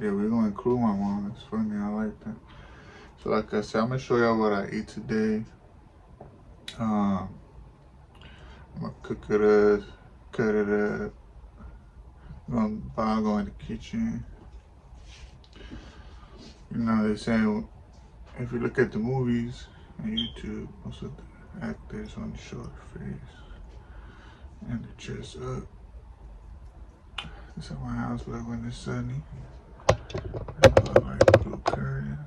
Yeah, we're gonna include my mom. It's funny, I like that. So like I said, I'm gonna show y'all what I eat today. I'm gonna cook it up, cut it up. I'll go in the kitchen. You know, they say if you look at the movies on YouTube, most of the actors on the short face and the chest up. This is how my house look when it's sunny. I like blue curtains.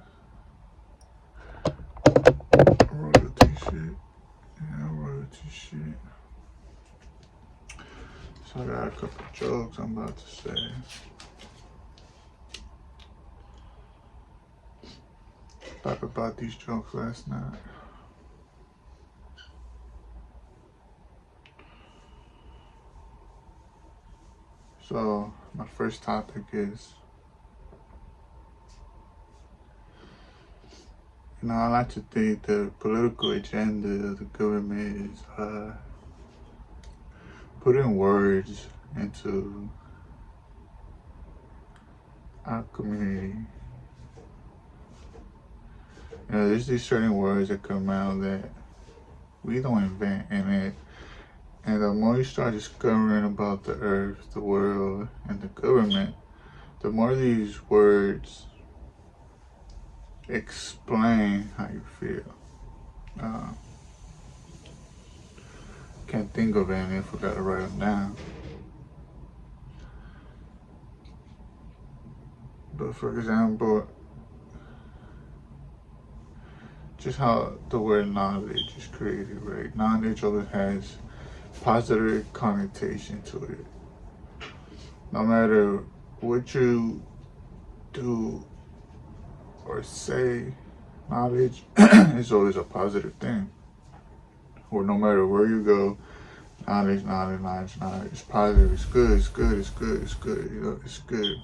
Royalty shit. Yeah, royalty shit. So I got a couple jokes I'm about to say. Talked about these jokes last night. So my first topic is, you know, I like to think the political agenda of the government is putting words into our community. You know, there's these certain words that come out that we don't invent, and the more you start discovering about the earth, the world, and the government, the more these words explain how you feel. Can't think of any if I gotta write them down. But for example, just how the word knowledge is created, right? Knowledge always has positive connotation to it. No matter what you do or say, knowledge is always a positive thing. Or no matter where you go, knowledge. It's positive, it's good. You know, it's good.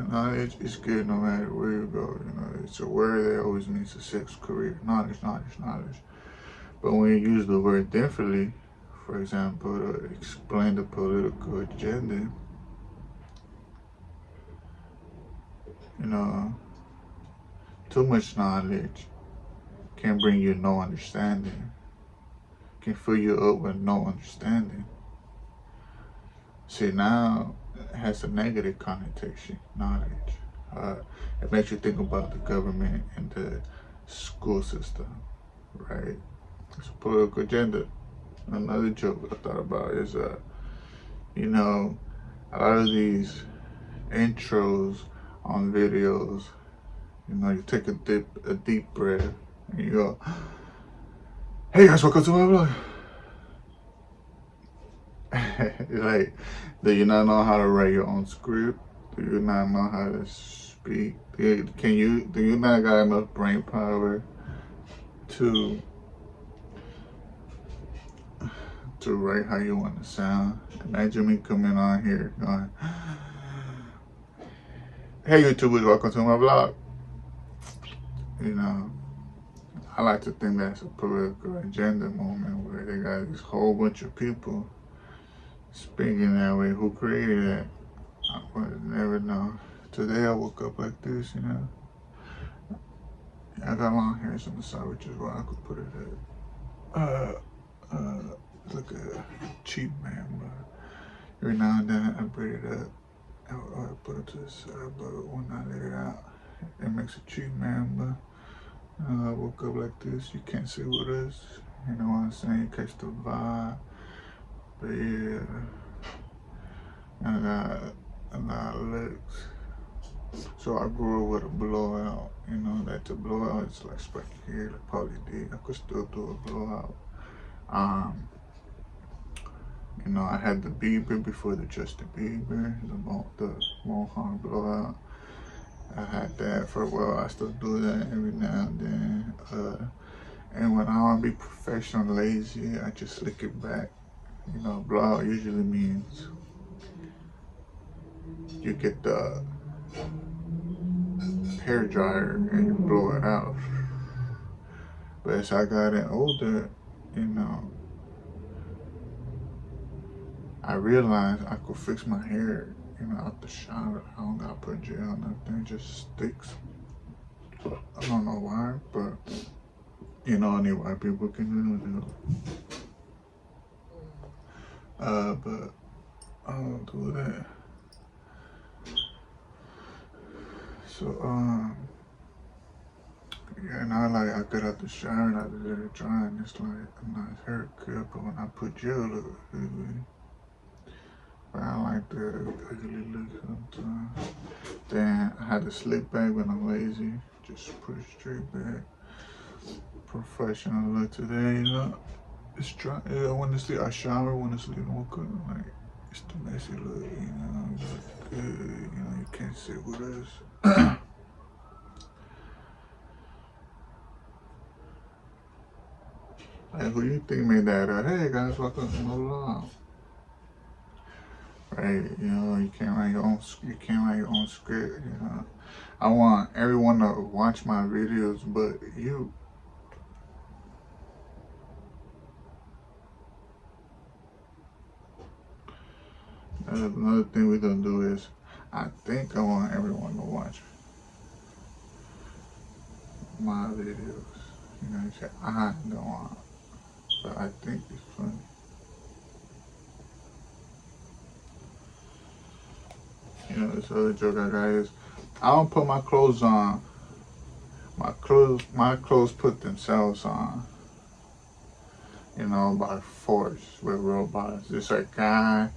Knowledge is good no matter where you go. You know, it's a word that always means a success career. Knowledge. But when you use the word differently, for example, to explain the political agenda, you know, too much knowledge can bring you no understanding, can fill you up with no understanding. See, now it has a negative connotation, knowledge. It makes you think about the government and the school system, right? It's a political agenda. Another joke I thought about is, you know, a lot of these intros on videos, you know, you take a deep breath, and you go, "Hey guys, welcome to my vlog." Like, do you not know how to write your own script? Do you not know how to speak? Do you not got enough brain power to write how you want to sound? Imagine me coming on here going, "Hey YouTubers, welcome to my vlog." You know, I like to think that's a political agenda moment where they got this whole bunch of people speaking that way. Who created that? I would never know. Today I woke up like this, you know. I got long hairs on the side, which is why I could put it up. Look at cheap man, but every now and then I braid it up. I put it to the side, but when I let it out, it makes a cheap man, but I woke up like this. You can't see with us, you know what I'm saying? Catch the vibe. But yeah, I got a lot of looks. So I grew up with a blowout, you know, that the blowout is like spiky hair, like Pauly D. I could still do a blowout. You know, I had the Bieber before the Justin Bieber, the Mohawk blowout. I had that for a while. I still do that every now and then. And when I want to be professional lazy, I just slick it back. You know, blowout usually means you get the hair dryer and you blow it out. But as I got older, you know, I realized I could fix my hair you know, out the shower. I don't got put gel or nothing, it just sticks. I don't know why, but you know, only white people can do it. But I don't do that. So, yeah, now like I get out the shower and I let it dry and it's like a nice haircut, but when I put gel, it look ugly. But I like the ugly look sometimes. Then I had to slip back when I'm lazy, just put it straight back. Professional look today, you know. It's dry. Yeah, when it's I shower, when it's sleep, woke up, like it's the messy look, you know. Look good, you know. You can't sit with us. Like, who you think made that up? Hey guys, welcome to my vlog. Right, you know, you can't write your own. You can't write your own script. You know, I want everyone to watch my videos, but you. Another thing we gonna do is, I think I want everyone to watch my videos. You know, you say I don't want, but I think it's funny. You know, this other joke I got is, I don't put my clothes on. My clothes put themselves on. You know, by force with robots. It's a guy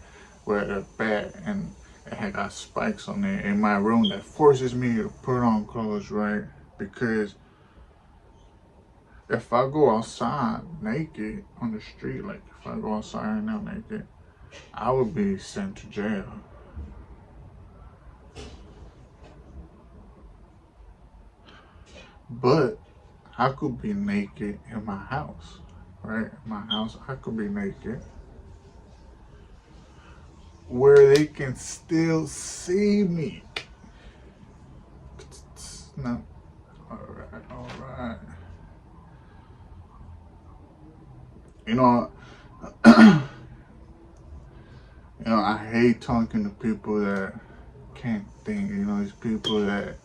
with a bat and it had got spikes on it in my room that forces me to put on clothes, right? Because if I go outside naked on the street, like if I go outside right now naked, I would be sent to jail. But I could be naked in my house, right? In my house, I could be naked where they can still see me. No. All right. You know, I hate talking to people that can't think. You know, these people that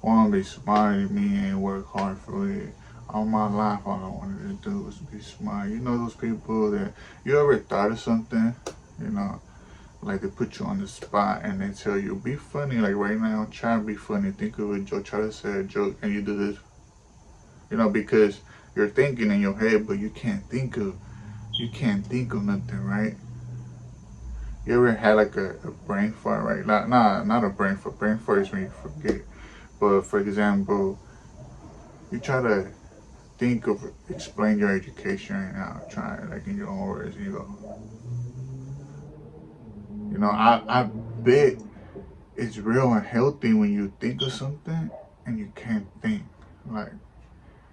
want to be smarter than me and work hard for it. All my life, all I wanted to do was be smart. You know, those people that you ever thought of something, you know, like they put you on the spot and they tell you, be funny. Like right now, try to be funny. Think of a joke. Try to say a joke, and you do this. You know, because you're thinking in your head, but you can't think of nothing, right? You ever had like a brain fart, right? Not a brain fart. Brain fart is when you forget. But for example, you try to think of explain your education right now. Try it like in your own words. And you go, you know, I bet it's real unhealthy when you think of something and you can't think. Like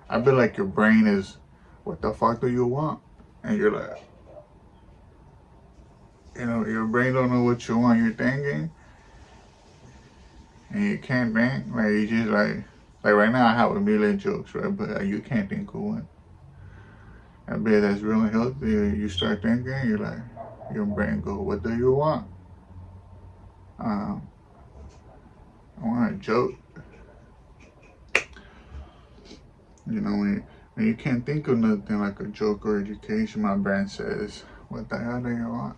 I bet like your brain is, what the fuck do you want? And you're like, you know, your brain don't know what you want. You're thinking, and you can't think. Like you just like right now I have a million jokes, right? But you can't think of one. I bet that's real unhealthy. You start thinking, you're like, your brain go, what do you want? I want a joke. You know, when you can't think of nothing like a joke or education, my brain says, what the hell do you want?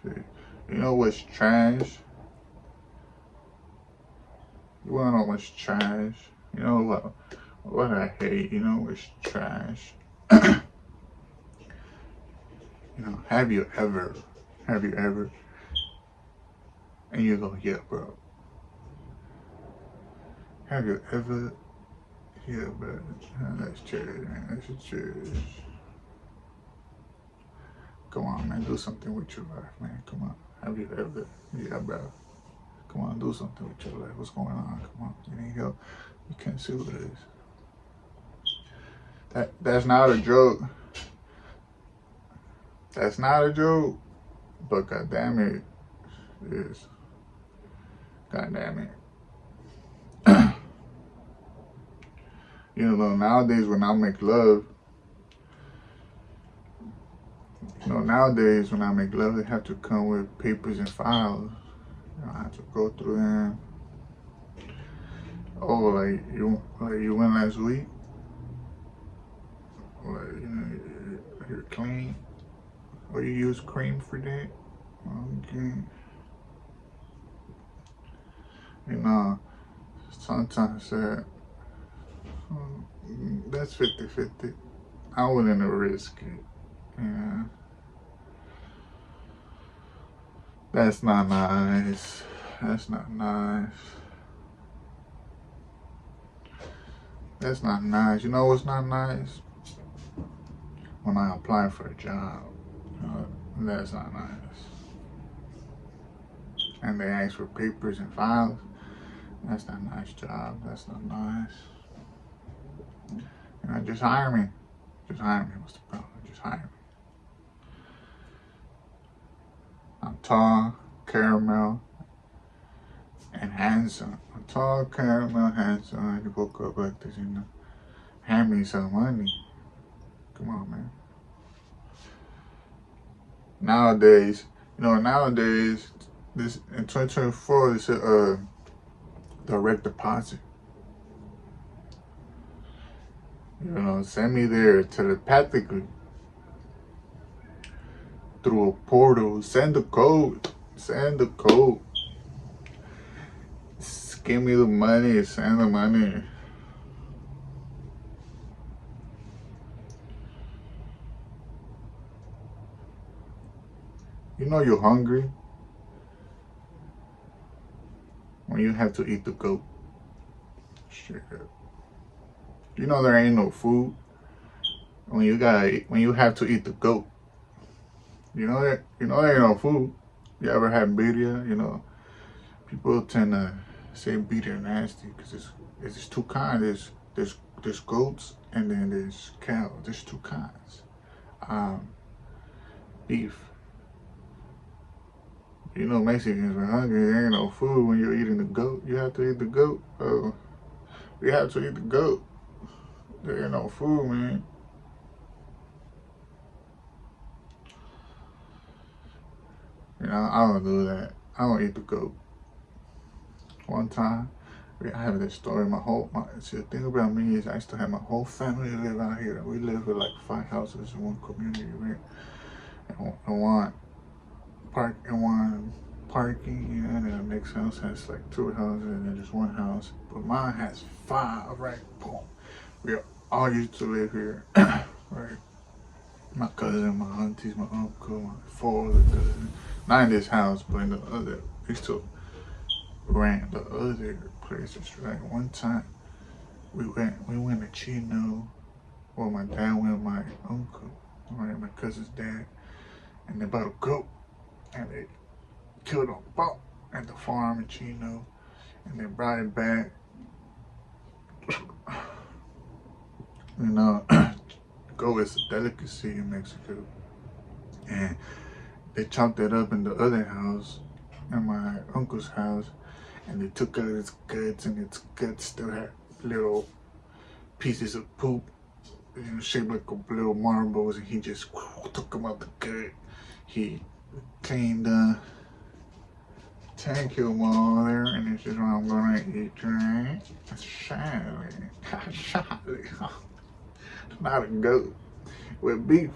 See, you know what's trash? You wanna know what's trash? You know what I hate? You know what's trash? You know, have you ever, and you go, yeah, bro. Have you ever, yeah, bro, that's trash, man, that's trash. Come on, man, do something with your life, man, come on. Have you ever, yeah, bro. Come on, do something with your life. What's going on? Come on, you need help. You can't see what it is. That's not a joke. That's not a joke. But goddamn it, it is. Goddamn it. You know, nowadays when I make love, they have to come with papers and files. You know, I have to go through them. Oh, you went last week? Like, you know, you're clean? Or you use cream for that? Okay. You know, sometimes that's 50-50. I wouldn't risk it. Yeah. That's not nice. That's not nice. That's not nice. You know what's not nice? When I apply for a job. That's not nice. And they ask for papers and files. That's not a nice job. That's not nice. You know, just hire me. Just hire me. What's the problem? Just hire me. I'm tall, caramel, and handsome. I'm tall, caramel, handsome. You woke up like this, you know. Hand me some money. Come on, man. Nowadays, this in 2024, it's a direct deposit. You know, send me there telepathically through a portal. Send the code. Send the code. Give me the money. Send the money. You know you're hungry when you have to eat the goat. Straight up. You know there ain't no food when you have to eat the goat. You know there ain't no food. You ever had birria? You know, people tend to say birria nasty because it's two kinds. There's goats and then there's cows. There's two kinds. Beef. You know Mexicans are hungry. There ain't no food when you're eating the goat. You have to eat the goat. We have to eat the goat. There ain't no food, man. You know, I don't do that. I don't eat the goat. One time, I have this story. See, the thing about me is I used to have my whole family live out here. We live with like 5 houses in one community, right? And one parking, you know, and then the next house has like 2 houses and then just 1 house. But mine has 5, right? Boom. We all used to live here, right? My cousin, my aunties, my uncle, my 4 other cousins. Not in this house, but in the other. We used to rent the other places, right? One time, we went to Chino. Well, my dad went with my uncle, right? My cousin's dad, and they bought a goat, and they killed a buck at the farm in Chino, and they brought it back. You know, goat is a delicacy in Mexico, and they chopped it up in the other house, in my uncle's house, and they took out its guts, and its guts still had little pieces of poop, you know, shaped like little marbles, and he just took them out the gut. He cleaned thank you, mother, and this is what I'm gonna eat tonight. Sally. Not a goat. With beef.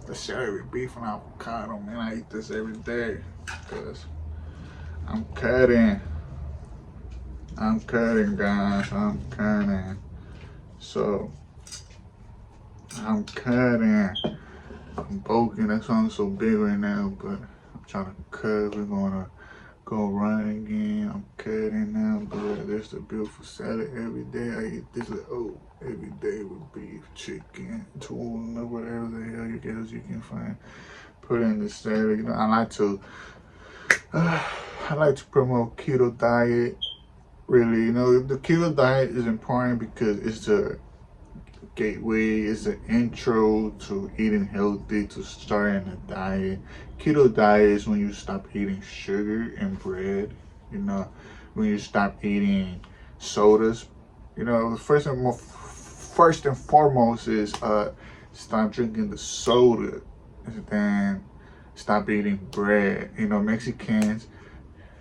The sherry with beef and avocado, man. I eat this every day. Because I'm cutting. Guys. I'm cutting. So, I'm cutting. I'm bulking. That's why I'm so big right now. But I'm trying to cut. We're gonna go run again. I'm cutting now. But there's a beautiful salad every day. I eat this every day with beef, chicken, tuna, whatever the hell you can find. Put in the salad. You know, I like to promote keto diet. Really, you know, the keto diet is important because it's a gateway, it's an intro to eating healthy, to starting a diet. Keto diet is when you stop eating sugar and bread, you know, when you stop eating sodas. You know, first and first and foremost is stop drinking the soda, and then stop eating bread. You know, Mexicans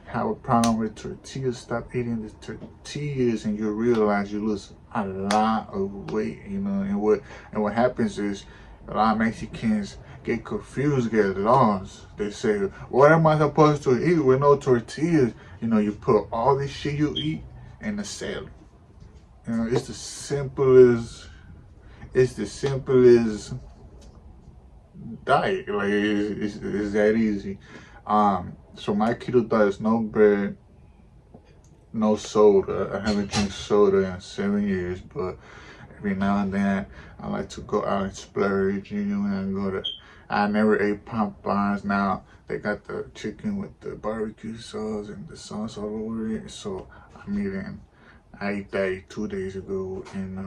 have a problem with tortillas. Stop eating the tortillas, and you realize you lose a lot of weight. You know, and what happens is a lot of Mexicans get confused, get lost. They say, "What am I supposed to eat with no tortillas?" You know, you put all this shit you eat in the salad. You know, it's the simplest diet. Like it's that easy. So my keto diet is no bread, no soda. I haven't drank soda in 7 years, but every now and then I like to go out and splurge. You know, and go to. I never ate Popeyes. Now they got the chicken with the barbecue sauce and the sauce all over it. So I'm eating. I ate that 2 days ago, and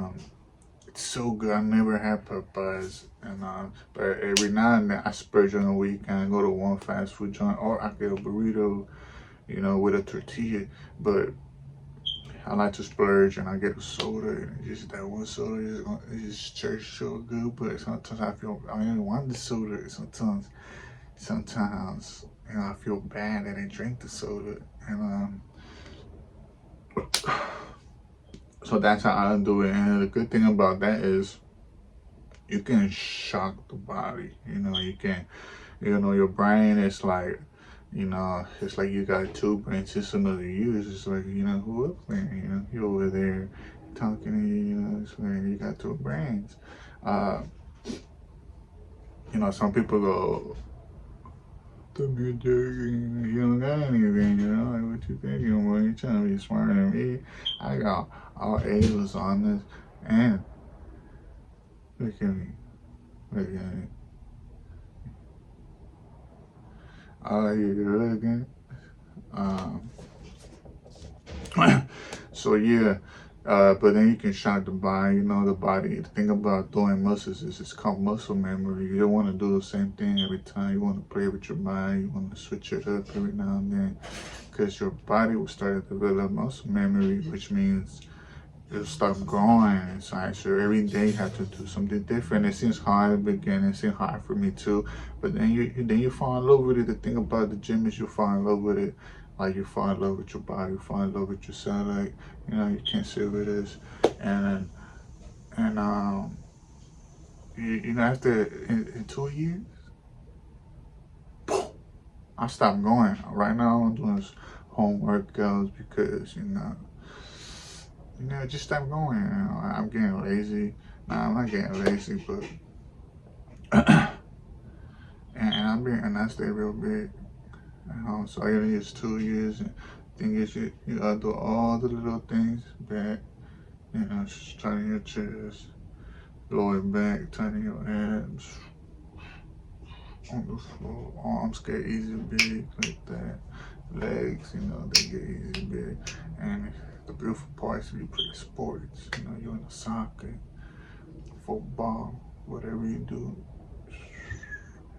it's so good. I never had Popeyes, and but every now and then I splurge on the weekend. I go to one fast food joint, or I get a burrito, you know, with a tortilla. But I like to splurge, and I get a soda, and just that one soda it just tastes so good. But sometimes I don't want the soda. Sometimes you know I feel bad that I drink the soda, and so that's how I do it. And the good thing about that is you can shock the body. You know, your brain is like, you know, it's like you got two brains. It's another you. It's just like, you know, who up there? You know, you over there talking to you. You know, it's like you got two brains. You know, some people go, "Don't be a jerk, you don't got anything, you know, like what you thinking, boy, you trying to be smarter than me." I got all A's on this, and look at me, look at me. Oh, you're looking. So yeah, but then you can shock the body, you know, the body. The thing about doing muscles is it's called muscle memory. You don't want to do the same thing every time. You want to play with your mind. You want to switch it up every now and then, because your body will start to develop muscle memory, which means it'll start growing inside. So every day you have to do something different. It seems hard at the beginning. It seems hard for me too, but then you fall in love with it. The thing about the gym is you fall in love with it. Like you fall in love with your body, you fall in love with yourself. Like, you know, you can't sit with this, and you know, after in 2 years, I stopped going. Right now I'm doing home workouts because just stop going. You know, I'm getting lazy. Nah, I'm not getting lazy, but and I stay real big. So I gotta use 2 years. And thing is, you gotta do all the little things back. You know, just turning your chest, lower back, turning your abs on the floor. Arms get easy big like that. Legs, you know, they get easy big. And the beautiful part is you play sports. You know, you're in a soccer, football, whatever you do.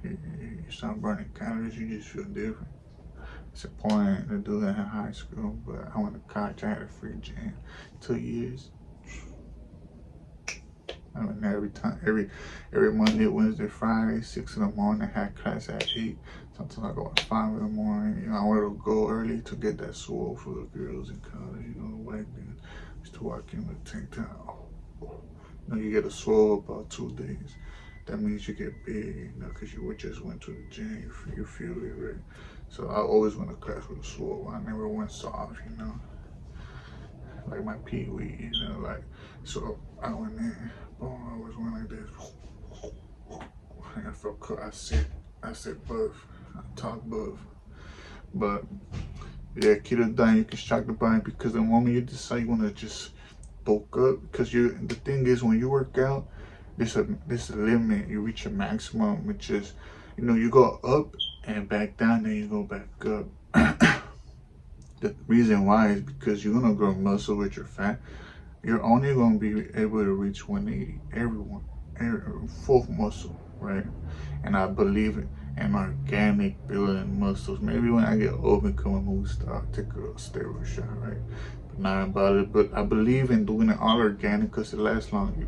You start burning calories. You just feel different. It's important to do that in high school, but I went to college. I had a free gym, 2 years. I went there every Monday, Wednesday, Friday, 6 in the morning. I had class at 8. Sometimes I go at 5 in the morning. You know, I wanted to go early to get that swole for the girls in college. You know, white men used to walk in with tank top. You know, you get a swole about 2 days. That means you get big, you know, because you just went to the gym. You feel it, right? So I always went to class with a swole. I never went soft, you know, like my pee-wee, you know, like. So I went in, boom, I always went like this. I felt cool. I said buff. I talk buff. But yeah, keto diet, you can shock the body, because the moment you decide you want to just bulk up, because the thing is, when you work out, there's a limit. You reach a maximum, which is, you know, you go up and back down, then you go back up. The reason why is because you're gonna grow muscle with your fat. You're only gonna be able to reach 180. Everyone, full muscle, right? And I believe in organic building muscles. Maybe when I get old and become a movie star, I'll take a steroid shot, right? But not about it. But I believe in doing it all organic because it lasts longer.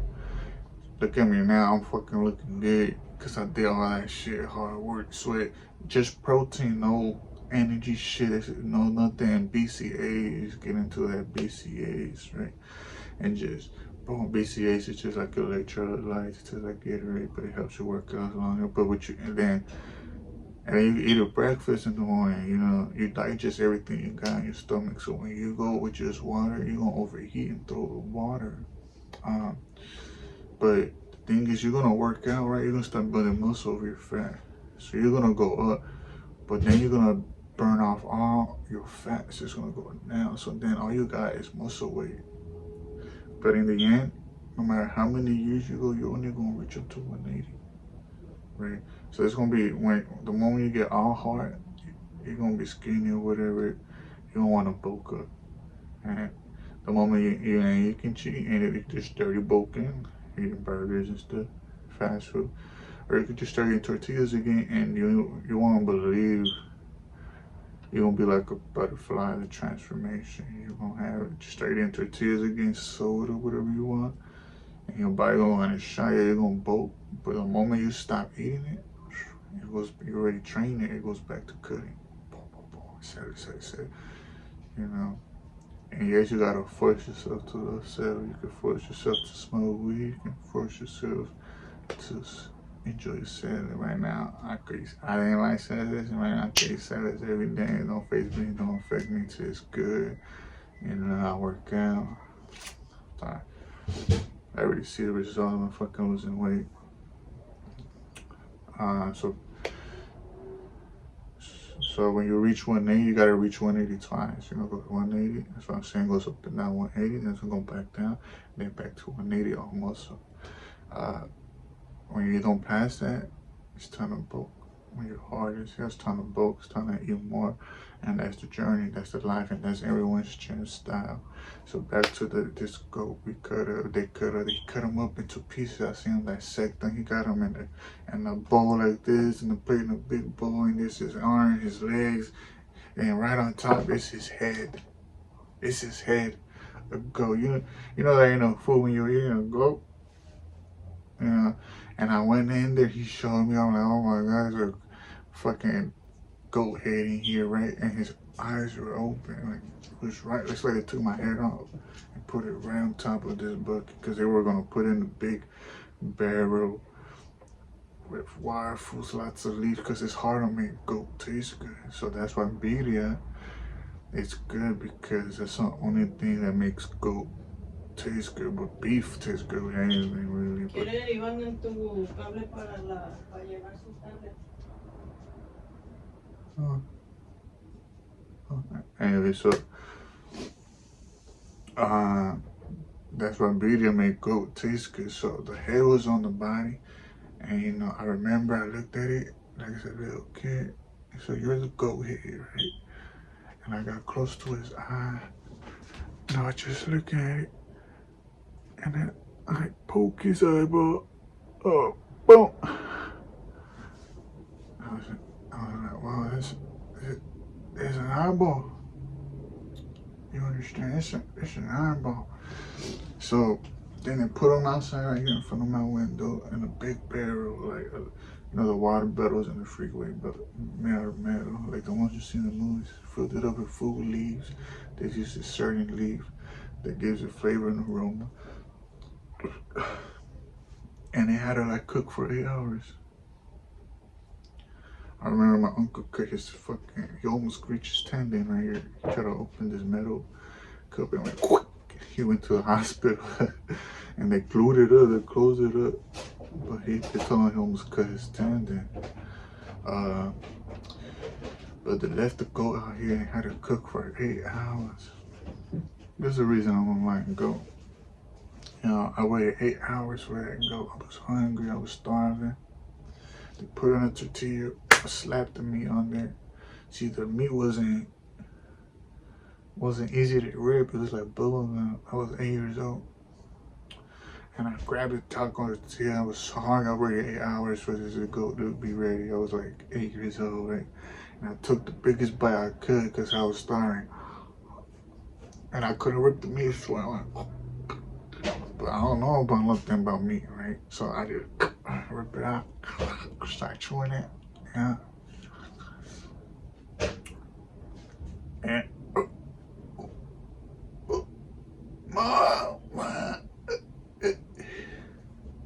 Look at me now, I'm fucking looking good because I did all that shit, hard work, sweat, just protein, no energy shit, no nothing. BCAAs, get into that BCAAs, right? And just boom, BCAAs is just like electrolytes, just like Gatorade, but it helps you work out longer. But what you and then you eat a breakfast in the morning, you know, you digest everything you got in your stomach. So when you go with just water, you're gonna overheat and throw the water. Um, but the thing is, you're gonna work out, right? You're gonna start building muscle over your fat. So you're gonna go up, but then you're gonna burn off all your fat. It's just gonna go down. So then all you got is muscle weight. But in the end, no matter how many years you go, you're only gonna reach up to 180, right? So it's gonna be when the moment you get all hard, you're gonna be skinny or whatever. You don't want to bulk up, and the moment you can cheat and it just dirty bulking, eating burgers and stuff, fast food, or you could just start eating tortillas again, and you won't believe you're gonna be like a butterfly. The transformation you're gonna have. Just start eating tortillas again, soda, whatever you want, and your body gonna want to shy. You're gonna bulk, but the moment you stop eating it, it goes. You already trained it. It goes back to cutting. Boom, boom, boom. Set. You know. And yes, you gotta force yourself to those cells. You can force yourself to smoke weed. You can force yourself to enjoy your salad. Right now, I didn't like salads, and right now I eat salads every day. It don't face me, it don't affect me. It's good. You know, I work out. I already see the result of my fucking losing weight. So when you reach 180, you gotta reach 180 twice. You know, go to 180. That's what I'm saying. Goes up to down 180, then it's gonna go back down, then back to 180 almost. So when you don't pass that, it's time to bulk. When you're hard, it's time to bulk. It's time to eat more, and that's the journey. That's the life, and that's everyone's style. So back to this goat we they cut him up into pieces. I seen him dissect him. He got him in a bowl like this, and the plate in a big bowl, and this is his arm, his legs, and right on top is his head. It's his head. A goat. You know that ain't no food when you're eating a goat. You know, and I went in there. He showed me. I'm like, oh my God, there's a fucking goat head in here, right? And his eyes were open. Like it was right. It's like they took my head off and put it right on top of this bucket because they were gonna put in a big barrel with wire foods, lots of leaves, because it's hard to make goat taste good. So that's why birria is good, because that's the only thing that makes goat taste good. But beef tastes good with anything really. Anyway, so that's why birria make goat taste good. So the head was on the body, and you know, I remember I looked at it like I said, little kid. So you're the goat head, right? And I got close to his eye, and I was just looking at it, and then I poke his eyeball. Oh, boom! I was like, wow, there's an eyeball. You understand? It's an eyeball. So then they put them outside right here in front of my window in a big barrel, like you know, the water bottles in the freeway, but metal, like the ones you see in the movies. Filled it up with food leaves. There's just a certain leaf that gives it flavor and aroma. And they had to like cook for 8 hours. I remember my uncle cut his he almost reached his tendon right here. He tried to open this metal cup and went, he went to the hospital and they glued it up, they closed it up. But they told him he almost cut his tendon. But they left the goat out here and had to cook for 8 hours. There's the reason I don't like goat. You know, I waited 8 hours for that goat. I was hungry, I was starving. They put on a tortilla, slapped the meat on there. See, the meat wasn't easy to rip. It was like bubblegum. I was 8 years old. And I grabbed the taco tortilla. I was so hungry. I waited 8 hours for this goat to be ready. I was like 8 years old, right? And I took the biggest bite I could because I was starving. And I couldn't rip the meat, so I went, But I don't know about nothing about meat, right? So I just rip it out, start chewing it, yeah. And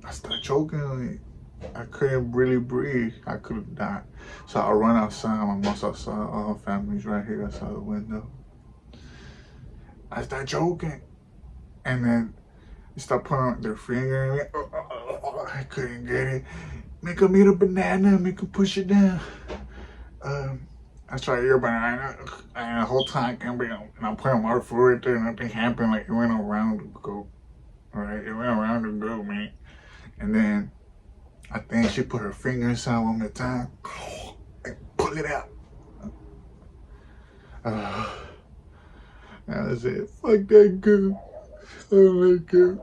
I started choking. I couldn't really breathe. I could have died. So I run outside. My mom's outside. All her family's right here outside the window. I started choking. And then they start putting their finger in me. I couldn't get it. Make them eat a banana. Make them push it down. I tried to eat a banana. And the whole time I can't be, and I'm putting my foot right there. Nothing happened. Like it went around the goat. Right? It went around the goat, man. And then I think she put her finger inside one more time and pull it out. That was it. Fuck that goat. I don't like it.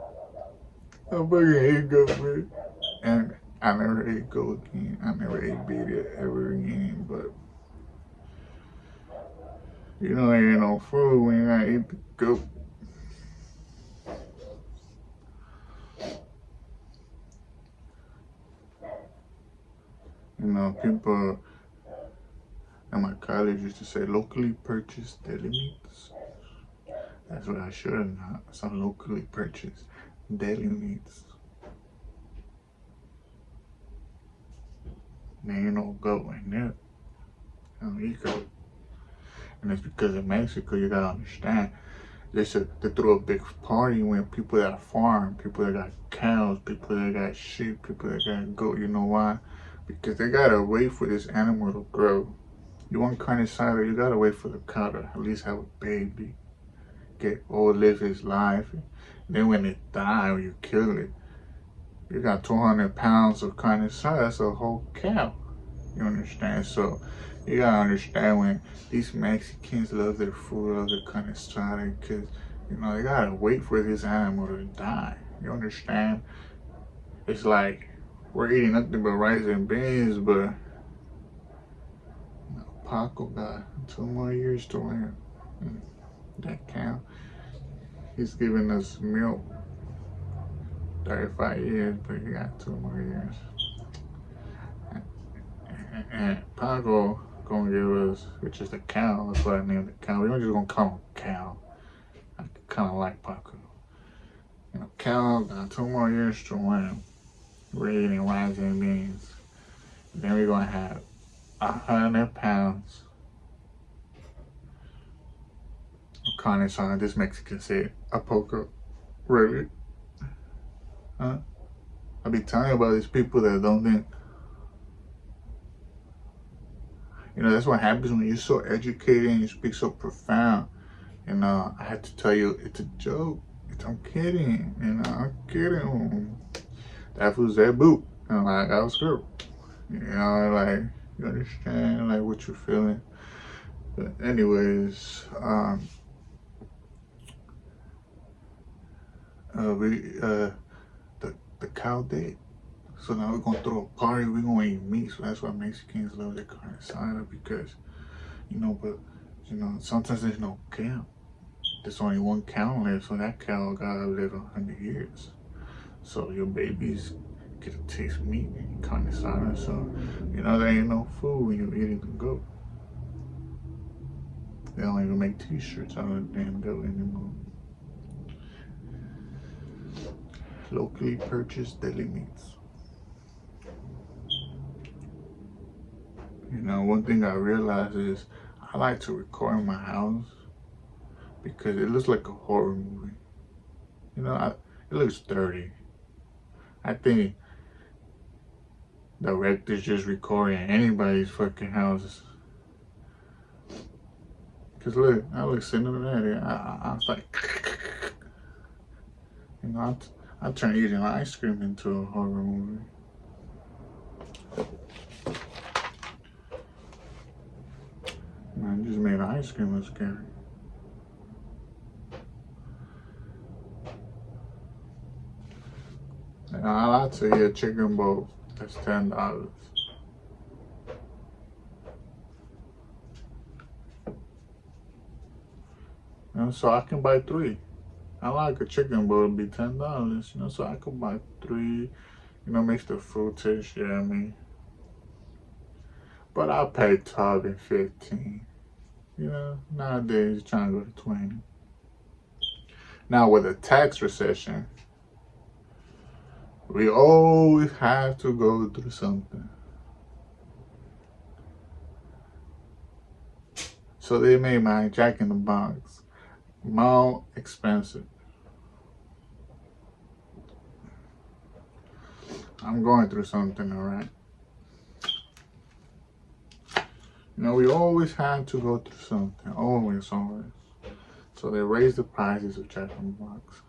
I fucking hate goat, man. And I never ate goat again. I never ate beef ever again. But you know, there ain't no food when I eat the goat. You know, people in my college used to say locally purchased deli meats. That's what I should have not. Some locally purchased deli meats. There ain't no goat in there. I don't eat goat. And it's because in Mexico, you gotta understand, they throw a big party when people that farm, people that got cows, people that got sheep, people that got goat. You know why? Because they gotta wait for this animal to grow. You want carne asada, you gotta wait for the cow to at least have a baby, get old, live his life. And then when it die or you kill it, you got 200 pounds of carne asada. That's a whole cow. You understand? So you gotta understand when these Mexicans love their food, love their carne asada, because you know they gotta wait for this animal to die. You understand? It's like we're eating nothing but rice and beans, but Paco got 2 more years to live. That cow, he's giving us milk 35 years, but he got 2 more years. And Paco gonna give us, which is the cow, that's what I named the cow. We're just gonna call him cow. I kinda like Paco. You know, cow got 2 more years to live. We're eating rice and beans. Then we're gonna have 100 pounds of carne asada. This Mexican said, a poco. Really? Huh? I be telling you about these people that don't think. You know, that's what happens when you're so educated and you speak so profound. And I had to tell you, it's a joke. I'm kidding. I'm kidding. That was that boot. And like, I was screwed. You know, like, you understand, like, what you're feeling. But anyways, the cow dead. So now we're gonna throw a party. We're gonna eat meat. So that's why Mexicans love their carne asada, because, you know, but you know, sometimes there's no cow. There's only one cow left, so that cow gotta live 100 years. So your babies get to taste meat and carne asada. So you know there ain't no food when you're eating the goat. They don't even make T-shirts out of the damn goat anymore. Locally purchased deli meats. You know, one thing I realized is I like to record in my house because it looks like a horror movie. You know, it looks dirty. I think directors just recording anybody's fucking house. Cause look, I look sitting there. I was like, you know, I turn eating ice cream into a horror movie. Man, just made ice cream look scary. And I like to eat a chicken bowl. That's $10. You know, so I can buy 3. I like a chicken bowl to be $10, so I could buy 3, makes the food taste yummy. But I pay 12 and 15. Nowadays you're trying to go to 20. Now with a tax recession, we always have to go through something. So they made my Jack in the Box more expensive. I'm going through something, alright? We always have to go through something. Always. So they raised the prices of Jack in the Box.